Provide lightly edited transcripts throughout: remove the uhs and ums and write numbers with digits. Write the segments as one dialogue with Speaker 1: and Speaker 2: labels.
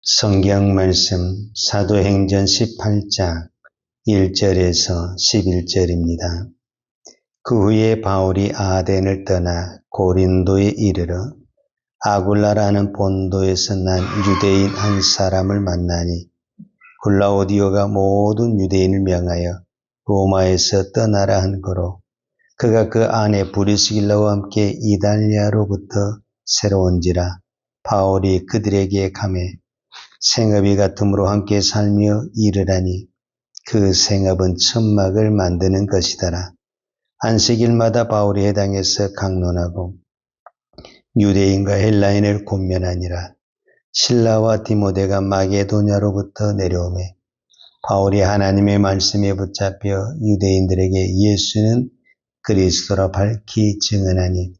Speaker 1: 성경 말씀 사도행전 18장 1절에서 11절입니다. 그 후에 바울이 아덴을 떠나 고린도에 이르러 아굴라라는 본도에서 난 유대인 한 사람을 만나니 글라우디오가 모든 유대인을 명하여 로마에서 떠나라 한 거로 그가 그 안에 브리스길라와 함께 이달리아로부터 새로 온지라 바울이 그들에게 가매 생업이 같음으로 함께 살며 이르라니 그 생업은 천막을 만드는 것이더라. 안식일마다 바울이 회당에서 강론하고 유대인과 헬라인을 권면하니라. 실라와 디모데가 마게도냐로부터 내려오매 바울이 하나님의 말씀에 붙잡혀 유대인들에게 예수는 그리스도라 밝히 증언하니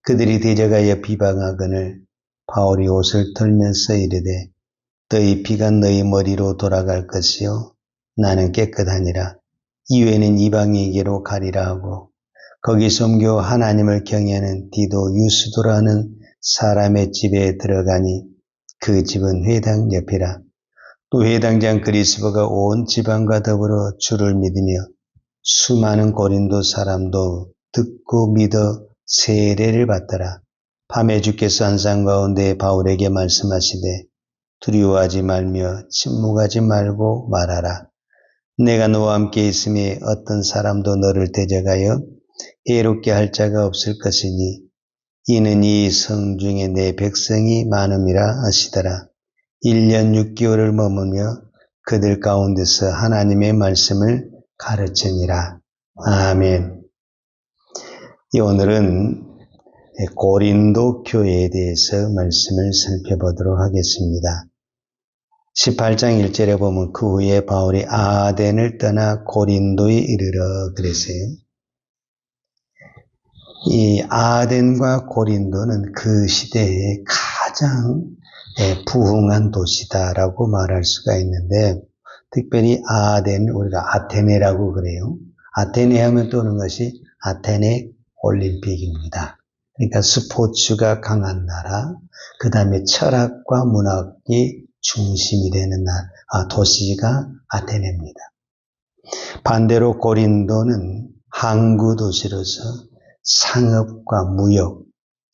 Speaker 1: 그들이 대적하여 비방하거늘 바울이 옷을 털면서 이르되 너희 피가 너희 머리로 돌아갈 것이요 나는 깨끗하니라. 이후에는 이방인에게로 가리라 하고 거기 섬겨 하나님을 경외하는 디도 유스도라는 사람의 집에 들어가니 그 집은 회당 옆이라. 또 회당장 그리스도가 온 지방과 더불어 주를 믿으며 수많은 고린도 사람도 듣고 믿어 세례를 받더라. 밤에 주께서 환상 가운데 바울에게 말씀하시되 두려워하지 말며 침묵하지 말고 말하라. 내가 너와 함께 있음에 어떤 사람도 너를 대적하여 해롭게 할 자가 없을 것이니 이는 이 성 중에 내 백성이 많음이라 하시더라. 1년 6개월을 머무며 그들 가운데서 하나님의 말씀을 가르치니라. 아멘. 오늘은 고린도 교회에 대해서 말씀을 살펴보도록 하겠습니다. 18장 1절에 보면 그 후에 바울이 아덴을 떠나 고린도에 이르러 그랬어요. 이 아덴과 고린도는 그 시대에 가장 부흥한 도시다라고 말할 수가 있는데 특별히 아덴을 우리가 아테네라고 그래요. 아테네 하면 떠오르는 것이 아테네 올림픽입니다. 그러니까 스포츠가 강한 나라, 그 다음에 철학과 문학이 중심이 되는 도시가 아테네입니다. 반대로 고린도는 항구 도시로서 상업과 무역,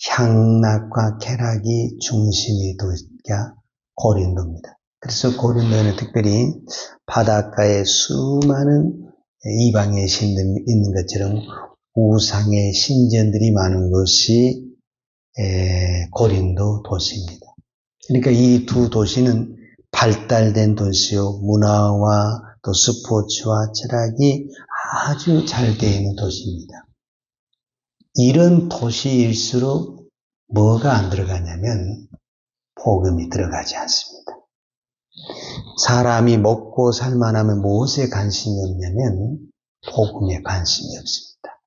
Speaker 1: 향락과 쾌락이 중심이 도시가 고린도입니다. 그래서 고린도는 특별히 바닷가에 수많은 이방의 신들이 있는 것처럼 우상의 신전들이 많은 것이 고린도 도시입니다. 그러니까 이 두 도시는 발달된 도시요, 문화와 또 스포츠와 철학이 아주 잘 되어 있는 도시입니다. 이런 도시일수록 뭐가 안 들어가냐면 복음이 들어가지 않습니다. 사람이 먹고 살만하면 무엇에 관심이 없냐면 복음에 관심이 없습니다.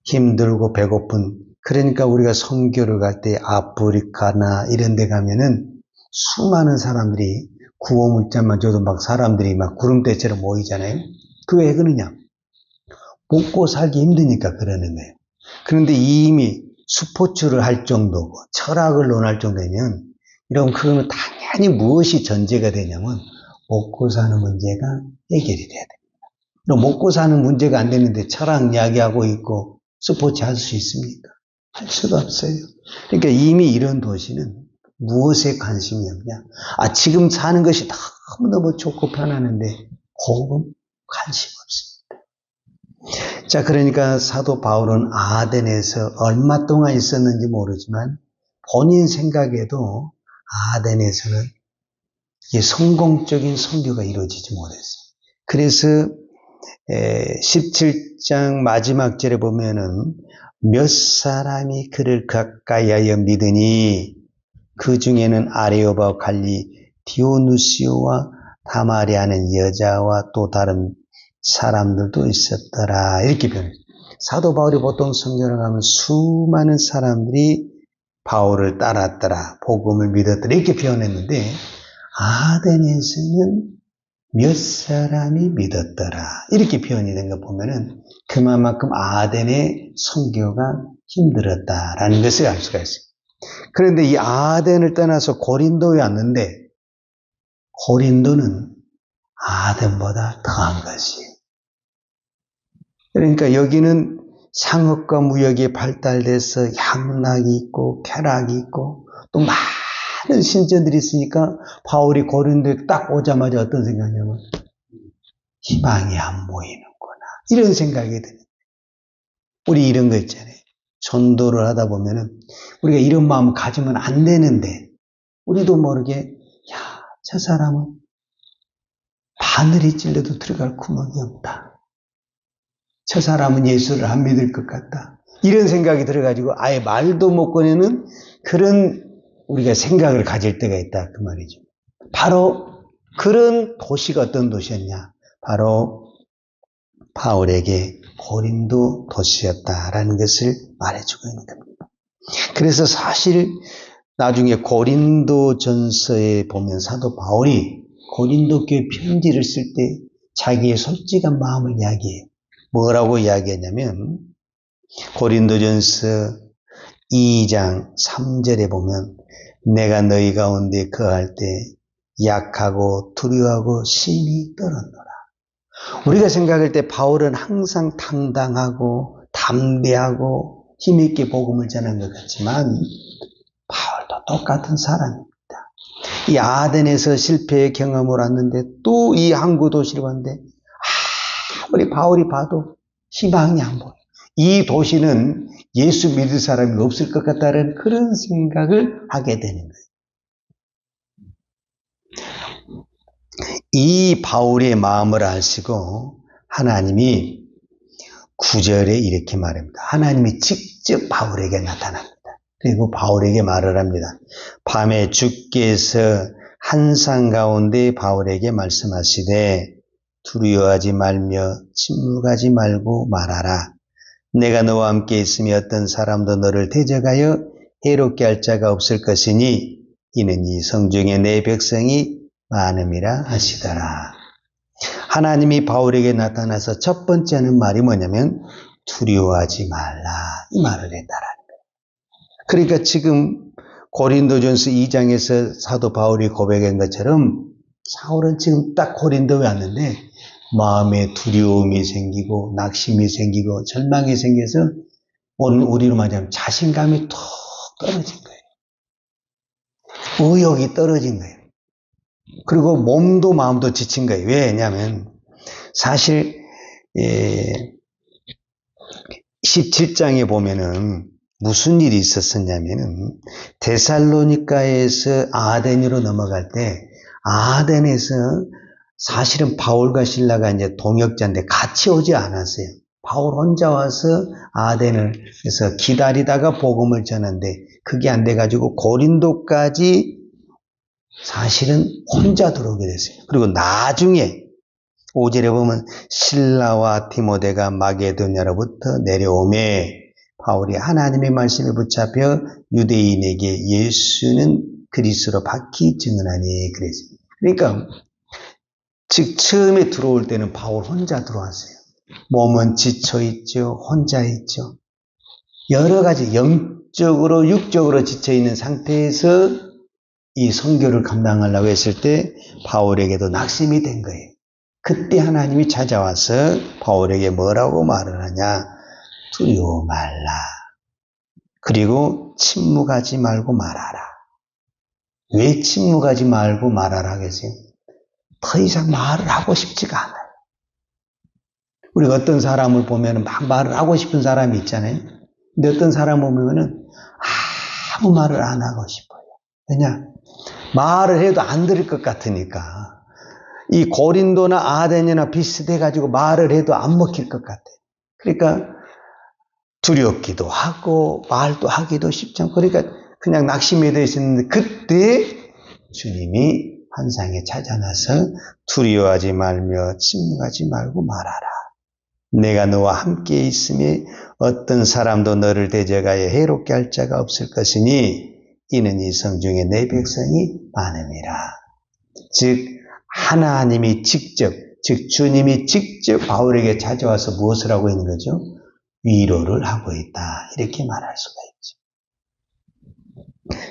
Speaker 1: 힘들고 배고픈, 그러니까 우리가 선교를 갈 때 아프리카나 이런 데 가면은 수많은 사람들이 구호물자만 줘도 막 사람들이 막 구름대처럼 모이잖아요. 그 왜 그러냐? 먹고 살기 힘드니까 그러는 거예요. 그런데 이미 스포츠를 할 정도고 철학을 논할 정도면 이런 그러면 당연히 무엇이 전제가 되냐면 먹고 사는 문제가 해결이 돼야 됩니다. 그럼 먹고 사는 문제가 안 되는데 철학 이야기하고 있고 스포츠 할 수 있습니까? 할 수가 없어요. 그러니까 이미 이런 도시는 무엇에 관심이 없냐? 지금 사는 것이 너무너무 좋고 편하는데 복음 관심 없습니다. 자, 그러니까 사도 바울은 아덴에서 얼마 동안 있었는지 모르지만 본인 생각에도 아덴에서는 이게 성공적인 선교가 이루어지지 못했어요. 그래서 17장 마지막 절에 보면은 몇 사람이 그를 가까이하여 믿으니 그 중에는 아레오바와 갈리 디오누시오와 다마리아는 여자와 또 다른 사람들도 있었더라. 이렇게 표현해요. 사도 바울이 보통 성경을 가면 수많은 사람들이 바울을 따랐더라. 복음을 믿었더라. 이렇게 표현했는데 아덴에서는 몇 사람이 믿었더라. 이렇게 표현이 된 거 보면은 그만큼 아덴의 선교가 힘들었다라는 것을 알 수가 있어요. 그런데 이 아덴을 떠나서 고린도에 왔는데 고린도는 아덴보다 더한 것이에요. 그러니까 여기는 상업과 무역이 발달돼서 향락이 있고 쾌락이 있고 또 많은 신전들이 있으니까 바울이 고린도에 딱 오자마자 어떤 생각이냐면 희망이 안 보이는구나 이런 생각이 드는 거예요. 우리 이런 거 있잖아요. 전도를 하다 보면은 우리가 이런 마음 가지면 안 되는데 우리도 모르게 저 사람은 바늘이 찔려도 들어갈 구멍이 없다. 저 사람은 예수를 안 믿을 것 같다. 이런 생각이 들어가지고 아예 말도 못 꺼내는 그런 우리가 생각을 가질 때가 있다. 그 말이죠. 바로 그런 도시가 어떤 도시였냐. 바로 바울에게 고린도 도시였다라는 것을 말해주고 있는 겁니다. 그래서 사실 나중에 고린도 전서에 보면 사도 바울이 고린도 교회 편지를 쓸 때 자기의 솔직한 마음을 이야기해요. 뭐라고 이야기하냐면 고린도전서 2장 3절에 보면 내가 너희 가운데 거할 때 약하고 두려워하고 심히 떨었노라. 우리가 생각할 때 바울은 항상 당당하고 담대하고 힘있게 복음을 전한 것 같지만 바울도 똑같은 사람입니다. 이 아덴에서 실패의 경험을 왔는데 또 이 항구 도시를 왔는데 아무리 바울이 봐도 희망이 안 보여요. 이 도시는 예수 믿을 사람이 없을 것 같다는 그런 생각을 하게 되는 거예요. 이 바울의 마음을 아시고 하나님이 9절에 이렇게 말합니다. 하나님이 직접 바울에게 나타납니다. 그리고 바울에게 말을 합니다. 밤에 주께서 한상 가운데 바울에게 말씀하시되 두려워하지 말며 침묵하지 말고 말하라. 내가 너와 함께 있으며 어떤 사람도 너를 대적하여 해롭게 할 자가 없을 것이니 이는 이 성중에 내 백성이 많음이라 하시더라. 하나님이 바울에게 나타나서 첫 번째 하는 말이 뭐냐면 두려워하지 말라 이 말을 했다라는 거예요. 그러니까 지금 고린도전서 2장에서 사도 바울이 고백한 것처럼 사울은 지금 딱 고린도에 왔는데 마음에 두려움이 생기고 낙심이 생기고 절망이 생겨서 오늘 우리로 말하자면 자신감이 툭 떨어진 거예요. 의욕이 떨어진 거예요. 그리고 몸도 마음도 지친 거예요. 왜냐하면 사실 17장에 보면은 무슨 일이 있었었냐면은 데살로니가에서 아덴으로 넘어갈 때 아덴에서 사실은 바울과 실라가 이제 동역자인데 같이 오지 않았어요. 바울 혼자 와서 아덴에서 기다리다가 복음을 전하는데 그게 안 돼가지고 고린도까지 사실은 혼자 들어오게 됐어요. 그리고 나중에 5절에 보면 실라와 디모데가 마게도냐로부터 내려오매 바울이 하나님의 말씀에 붙잡혀 유대인에게 예수는 그리스도로 바퀴 증언하니 그랬어요. 그러니까 즉 처음에 들어올 때는 바울 혼자 들어왔어요. 몸은 지쳐있죠. 혼자 있죠. 여러 가지 영적으로 육적으로 지쳐있는 상태에서 이 선교를 감당하려고 했을 때 바울에게도 낙심이 된 거예요. 그때 하나님이 찾아와서 바울에게 뭐라고 말을 하냐. 두려워 말라. 그리고 침묵하지 말고 말하라. 왜 침묵하지 말고 말하라 하겠어요? 더 이상 말을 하고 싶지가 않아요. 우리가 어떤 사람을 보면 막 말을 하고 싶은 사람이 있잖아요. 근데 어떤 사람을 보면은 아무 말을 안 하고 싶어요. 왜냐? 말을 해도 안 들을 것 같으니까. 이 고린도나 아덴이나 비슷해가지고 말을 해도 안 먹힐 것 같아요. 그러니까 두렵기도 하고 말도 하기도 쉽지 않고 그러니까 그냥 낙심이 되어 있었는데 그때 주님이 환상에 찾아나서 두려워하지 말며 침묵하지 말고 말하라. 내가 너와 함께 있음에 어떤 사람도 너를 대적하여 해롭게 할 자가 없을 것이니 이는 이 성중에 내 백성이 많음이라. 즉 하나님이 직접 즉 주님이 직접 바울에게 찾아와서 무엇을 하고 있는 거죠? 위로를 하고 있다. 이렇게 말할 수가 있죠.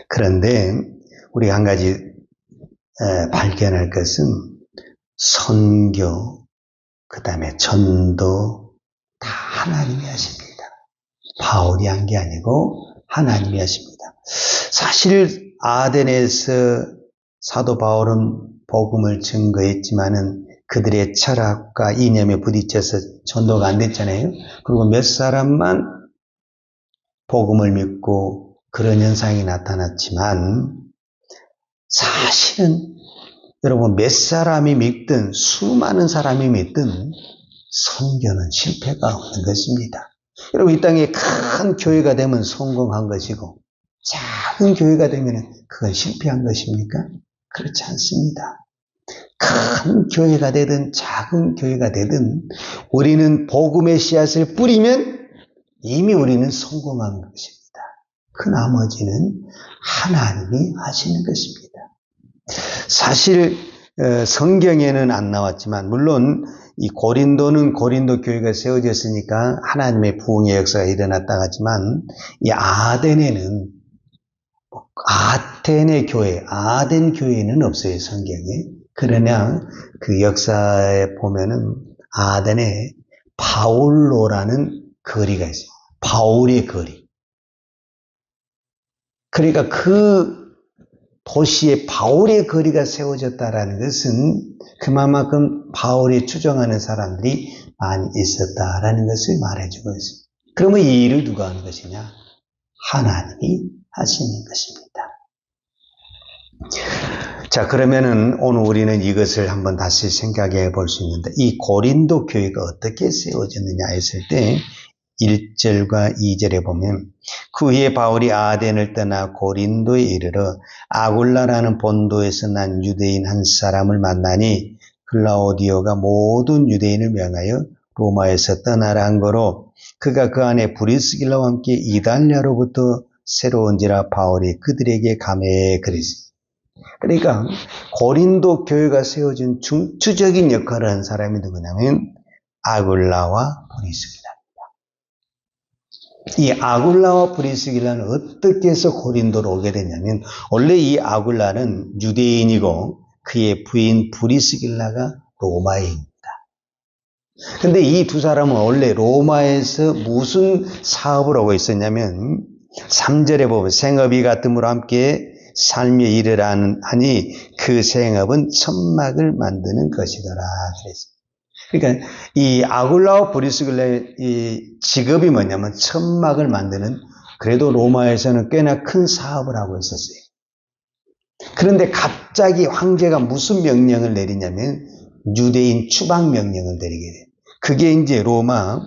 Speaker 1: 그런데 우리가 한 가지 발견할 것은 선교, 그 다음에 전도 다 하나님이 하십니다. 바울이 한 게 아니고 하나님이 하십니다. 사실 아덴에서 사도 바울은 복음을 증거했지만은 그들의 철학과 이념에 부딪혀서 전도가 안 됐잖아요. 그리고 몇 사람만 복음을 믿고 그런 현상이 나타났지만 사실은 여러분 몇 사람이 믿든 수많은 사람이 믿든 선교는 실패가 없는 것입니다. 여러분 이 땅에 큰 교회가 되면 성공한 것이고 작은 교회가 되면 그건 실패한 것입니까? 그렇지 않습니다. 큰 교회가 되든 작은 교회가 되든 우리는 복음의 씨앗을 뿌리면 이미 우리는 성공한 것입니다. 그 나머지는 하나님이 하시는 것입니다. 사실 성경에는 안 나왔지만 물론 이 고린도는 고린도 교회가 세워졌으니까 하나님의 부흥의 역사가 일어났다 하지만 이 아덴에는 아테네 교회, 아덴 교회는 없어요, 성경에. 그러나 그 역사에 보면은 아덴에 바울로라는 거리가 있어요. 바울의 거리. 그러니까 그 도시에 바울의 거리가 세워졌다라는 것은 그만큼 바울이 추종하는 사람들이 많이 있었다라는 것을 말해주고 있습니다. 그러면 이 일을 누가 하는 것이냐? 하나님이 하시는 것입니다. 자, 그러면은 오늘 우리는 이것을 한번 다시 생각해 볼 수 있는데 이 고린도 교회가 어떻게 세워졌느냐 했을 때 1절과 2절에 보면 그 후에 바울이 아덴을 떠나 고린도에 이르러 아굴라라는 본도에서 난 유대인 한 사람을 만나니 클라우디오가 모든 유대인을 명하여 로마에서 떠나라 한 거로 그가 그 안에 브리스길라와 함께 이달랴로부터 새로운지라 바울이 그들에게 감해 그랬습니다. 그러니까 고린도 교회가 세워진 중추적인 역할을 한 사람이 누구냐면 아굴라와 브리스길라. 이 아굴라와 브리스길라는 어떻게 해서 고린도로 오게 됐냐면 원래 이 아굴라는 유대인이고 그의 부인 브리스길라가 로마인입니다. 근데 이 두 사람은 원래 로마에서 무슨 사업을 하고 있었냐면 3절에 보면 생업이 같음으로 함께 삶에 이르라 하니 그 생업은 천막을 만드는 것이더라 그랬습니다. 그러니까 이 아굴라와 브리스길라의 이 직업이 뭐냐면 천막을 만드는, 그래도 로마에서는 꽤나 큰 사업을 하고 있었어요. 그런데 갑자기 황제가 무슨 명령을 내리냐면 유대인 추방 명령을 내리게 돼요. 그게 이제 로마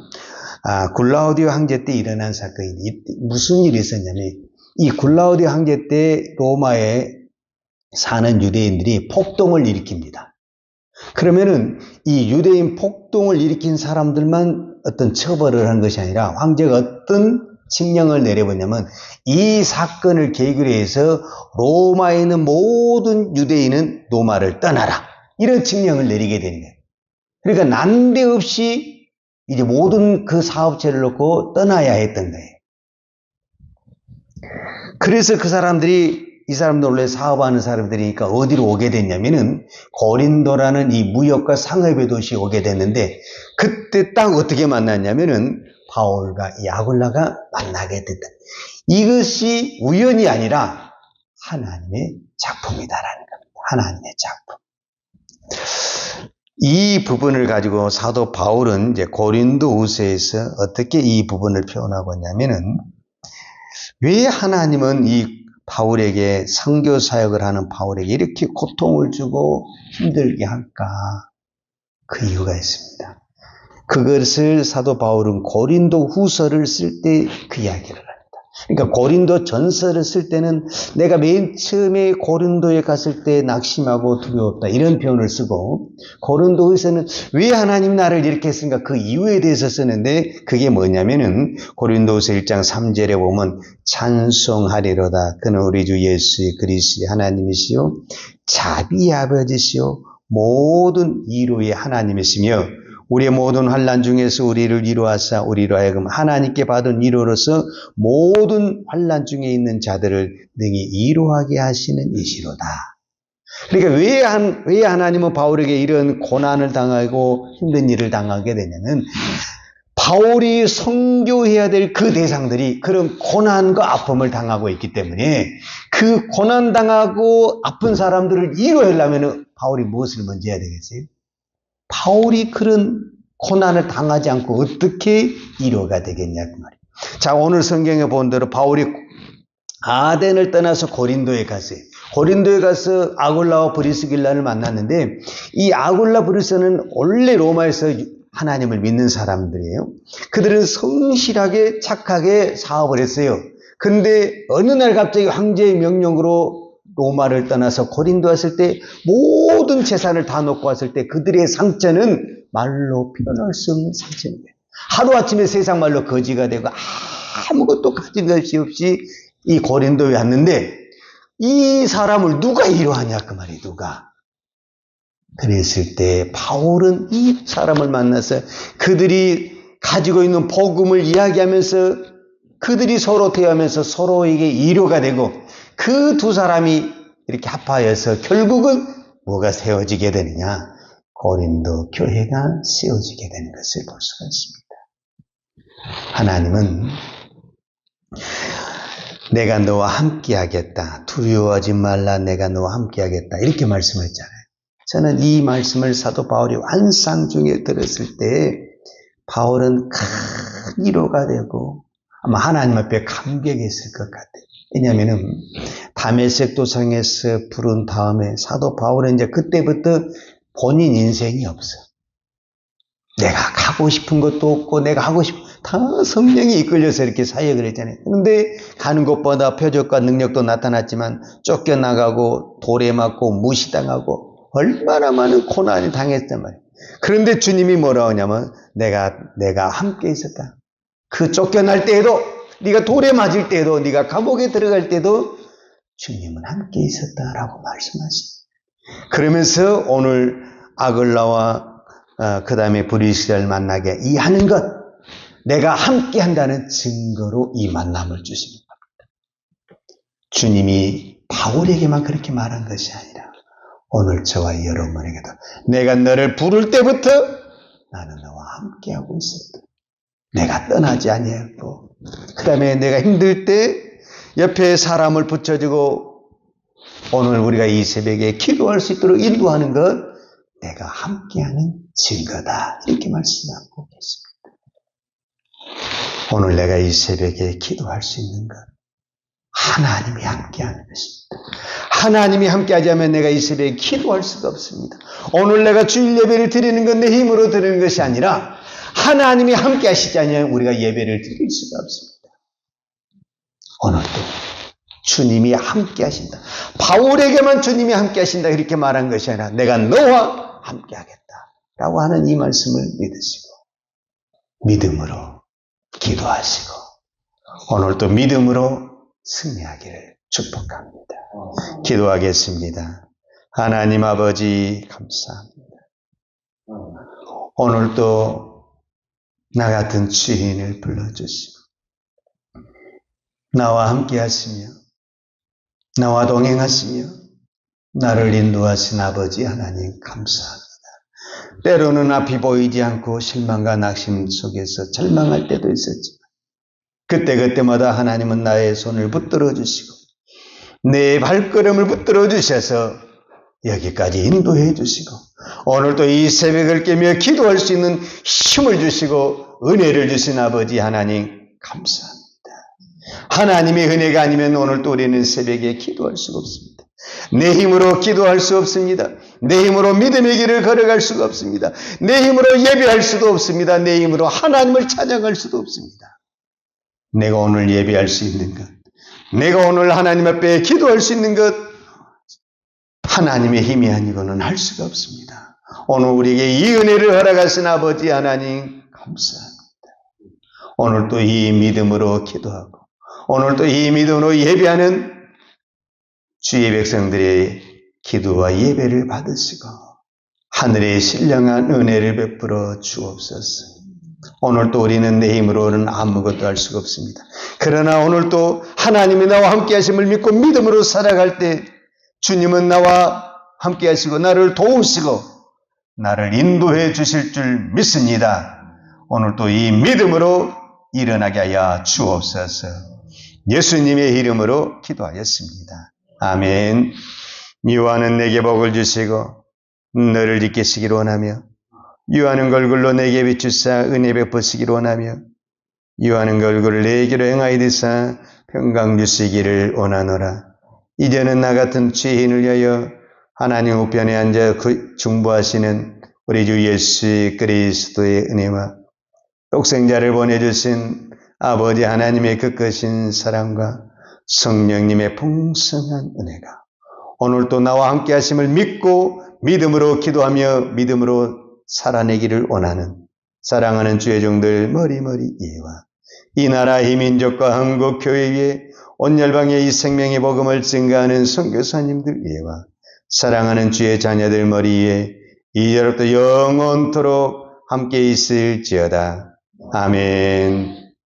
Speaker 1: 글라우디오 황제 때 일어난 사건이 무슨 일이 있었냐면 이 글라우디오 황제 때 로마에 사는 유대인들이 폭동을 일으킵니다. 그러면은 이 유대인 폭동을 일으킨 사람들만 어떤 처벌을 한 것이 아니라 황제가 어떤 칙령을 내려보냐면 이 사건을 계기로 해서 로마에 있는 모든 유대인은 로마를 떠나라, 이런 칙령을 내리게 되는 거예요. 그러니까 난데없이 이제 모든 그 사업체를 놓고 떠나야 했던 거예요. 그래서 그 사람들이, 이 사람들 원래 사업하는 사람들이니까 어디로 오게 됐냐면은 고린도라는 이 무역과 상업의 도시에 오게 됐는데 그때 딱 어떻게 만났냐면은 바울과 이 아굴라가 만나게 됐다. 이것이 우연이 아니라 하나님의 작품이다라는 겁니다. 하나님의 작품. 이 부분을 가지고 사도 바울은 이제 고린도후서에서 어떻게 이 부분을 표현하고 있냐면은 왜 하나님은 이 바울에게 선교 사역을 하는 바울에게 이렇게 고통을 주고 힘들게 할까? 그 이유가 있습니다. 그것을 사도 바울은 고린도 후서를 쓸 때 그 이야기를 합니다. 그러니까 고린도 전서를 쓸 때는 내가 맨 처음에 고린도에 갔을 때 낙심하고 두려웠다, 이런 표현을 쓰고, 고린도 후서는 왜 하나님이 나를 이렇게 했는가 그 이유에 대해서 쓰는데 그게 뭐냐면은 고린도후서 1장 3절에 보면 찬송하리로다 그는 우리 주 예수 그리스도의 하나님이시요 자비의 아버지시요 모든 위로의 하나님이시며 우리의 모든 환난 중에서 우리를 위로하사 우리로 하여금 하나님께 받은 위로로서 모든 환난 중에 있는 자들을 능히 위로하게 하시는 이시로다. 그러니까 왜 하나님은 바울에게 이런 고난을 당하고 힘든 일을 당하게 되냐면 바울이 선교해야 될 그 대상들이 그런 고난과 아픔을 당하고 있기 때문에 그 고난 당하고 아픈 사람들을 위로하려면 바울이 무엇을 먼저 해야 되겠어요? 바울이 그런 고난을 당하지 않고 어떻게 위로가 되겠냐 그 말이에요. 자, 오늘 성경에 본 대로 바울이 아덴을 떠나서 고린도에 갔어요. 고린도에 가서 아굴라와 브리스길라를 만났는데 이 아굴라 브리스는 원래 로마에서 하나님을 믿는 사람들이에요. 그들은 성실하게 착하게 사업을 했어요. 근데 어느 날 갑자기 황제의 명령으로 로마를 떠나서 고린도 왔을 때 모든 재산을 다 놓고 왔을 때 그들의 상처는 말로 표현할 수 없는 상처인 거예요. 하루아침에 세상 말로 거지가 되고 아무것도 가진 것이 없이 이 고린도에 왔는데 이 사람을 누가 위로하냐 그 말이에요. 누가. 그랬을 때 바울은 이 사람을 만나서 그들이 가지고 있는 복음을 이야기하면서 그들이 서로 대하면서 서로에게 위로가 되고 그 두 사람이 이렇게 합하여서 결국은 뭐가 세워지게 되느냐? 고린도 교회가 세워지게 되는 것을 볼 수가 있습니다. 하나님은 내가 너와 함께 하겠다. 두려워하지 말라. 내가 너와 함께 하겠다. 이렇게 말씀했잖아요. 저는 이 말씀을 사도 바울이 환상 중에 들었을 때 바울은 큰 위로가 되고 아마 하나님 앞에 감격했을 것 같아요. 왜냐하면 다메섹 도상에서 부른 다음에 사도 바울은 이제 그때부터 본인 인생이 없어. 내가 가고 싶은 것도 없고 내가 하고 싶은 다 성령이 이끌려서 이렇게 사역을 했잖아요. 그런데 가는 곳마다 표적과 능력도 나타났지만 쫓겨나가고 돌에 맞고 무시당하고 얼마나 많은 고난이 당했단 말이에요. 그런데 주님이 뭐라고 하냐면 내가 함께 있었다. 그 쫓겨날 때에도 네가 돌에 맞을 때에도 네가 감옥에 들어갈 때도 주님은 함께 있었다라고 말씀하십니다. 그러면서 오늘 아글라와 그 다음에 브리스를 만나게 이 하는 것 내가 함께 한다는 증거로 이 만남을 주십니다. 주님이 바울에게만 그렇게 말한 것이 아니라 오늘 저와 여러분에게도 내가 너를 부를 때부터 나는 너와 함께하고 있었다. 내가 떠나지 아니했고 그 다음에 내가 힘들 때 옆에 사람을 붙여주고 오늘 우리가 이 새벽에 기도할 수 있도록 인도하는 것 내가 함께하는 증거다. 이렇게 말씀하고 계십니다. 오늘 내가 이 새벽에 기도할 수 있는 것 하나님이 함께하는 것입니다. 하나님이 함께하지 않으면 내가 이 새벽에 기도할 수가 없습니다. 오늘 내가 주일 예배를 드리는 건 내 힘으로 드리는 것이 아니라 하나님이 함께 하시지 않으면 우리가 예배를 드릴 수가 없습니다. 오늘도 주님이 함께 하신다. 바울에게만 주님이 함께 하신다 이렇게 말한 것이 아니라 내가 너와 함께 하겠다 라고 하는 이 말씀을 믿으시고 믿음으로 기도하시고 오늘도 믿음으로 승리하기를 축복합니다. 기도하겠습니다. 하나님 아버지 감사합니다. 오늘도 나 같은 죄인을 불러주시고 나와 함께 하시며 나와 동행하시며 나를 인도하신 아버지 하나님 감사합니다. 때로는 앞이 보이지 않고 실망과 낙심 속에서 절망할 때도 있었지만 그때마다 하나님은 나의 손을 붙들어 주시고 내 발걸음을 붙들어 주셔서 여기까지 인도해 주시고 오늘도 이 새벽을 깨며 기도할 수 있는 힘을 주시고 은혜를 주신 아버지 하나님 감사합니다. 하나님의 은혜가 아니면 오늘도 우리는 새벽에 기도할 수가 없습니다. 내 힘으로 기도할 수 없습니다. 내 힘으로 믿음의 길을 걸어갈 수가 없습니다. 내 힘으로 예배할 수도 없습니다. 내 힘으로 하나님을 찾아갈 수도 없습니다. 내가 오늘 예배할 수 있는 것, 내가 오늘 하나님 앞에 기도할 수 있는 것, 하나님의 힘이 아니고는 할 수가 없습니다. 오늘 우리에게 이 은혜를 허락하신 아버지 하나님 감사합니다. 오늘도 이 믿음으로 기도하고 오늘도 이 믿음으로 예배하는 주의 백성들의 기도와 예배를 받으시고 하늘의 신령한 은혜를 베풀어 주옵소서. 오늘도 우리는 내 힘으로는 아무것도 할 수가 없습니다. 그러나 오늘도 하나님이 나와 함께 하심을 믿고 믿음으로 살아갈 때 주님은 나와 함께 하시고 나를 도우시고 나를 인도해 주실 줄 믿습니다. 오늘도 이 믿음으로 일어나게 하여 주옵소서. 예수님의 이름으로 기도하였습니다. 아멘. 유하는 내게 복을 주시고 너를 지키시기를 원하며 유하는 걸굴로 내게 비추사 은혜 베푸시기를 원하며 유하는 걸굴을 내게로 행하이드사 평강 주시기를 원하노라. 이제는 나 같은 죄인을 위하여 하나님 우편에 앉아 중보하시는 우리 주 예수 그리스도의 은혜와 독생자를 보내주신 아버지 하나님의 그 크신 사랑과 성령님의 풍성한 은혜가 오늘도 나와 함께 하심을 믿고 믿음으로 기도하며 믿음으로 살아내기를 원하는 사랑하는 주의 종들 머리머리 이해와 이 나라 이 민족과 한국 교회 위에 온 열방의 이 생명의 복음을 증가하는 선교사님들 위에와 사랑하는 주의 자녀들 머리 위에 이제로부터 영원토록 함께 있을지어다. 아멘.